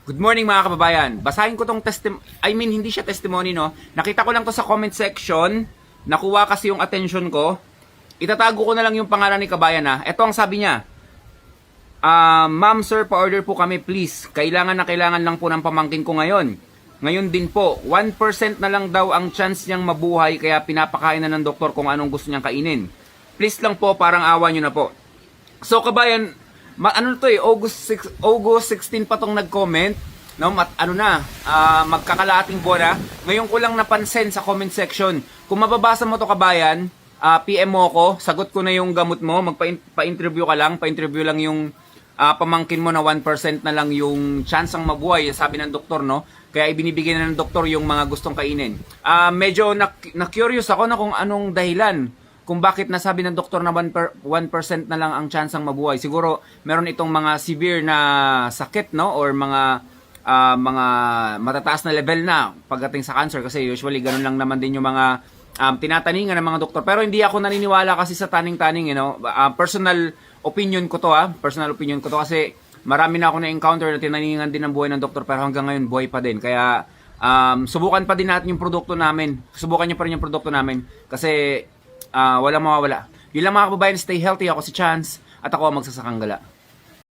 Good morning mga kababayan. Basahin ko tong hindi siya testimony, no. Nakita ko lang to sa comment section. Nakuha kasi yung attention ko. Itatago ko na lang yung pangalan ni kabayan ha. Ito ang sabi niya. Ma'am sir, pa-order po kami please. Kailangan lang po ng pamangkin ko ngayon. Ngayon din po, 1% na lang daw ang chance niyang mabuhay kaya pinapakain na ng doktor kung anong gusto niyang kainin. Please lang po, parang awa niyo na po. So kabayan, August 16 pa tong nag-comment, no? Magkakalating buwan na. Ngayon ko lang napansin sa comment section. Kung mababasa mo to kabayan, PM mo ko, sagot ko na yung gamot mo, pa-interview ka lang, pa-interview lang yung pamangkin mo na 1% na lang yung chance ang mabuhay, sabi ng doktor, no? Kaya ibinibigay na ng doktor yung mga gustong kainin. Medyo na-curious ako na kung anong dahilan kung bakit nasabi ng doktor na 1% na lang ang chance ang mabuhay. Siguro meron itong mga severe na sakit, no? Or mga matataas na level na pagdating sa cancer, kasi usually ganun lang naman din yung mga tinataningan ng mga doktor. Pero hindi ako naniniwala kasi sa taning-taning, you know. Personal opinion ko to kasi marami na ako na-encounter na tinaningan din ng buhay ng doktor pero hanggang ngayon buhay pa din. Kaya subukan pa din natin yung produkto namin. Subukan niyo pa rin yung produkto namin kasi walang mawawala. Yun lang mga kababayan, stay healthy. Ako si Chance at ako ang magsasakang gala.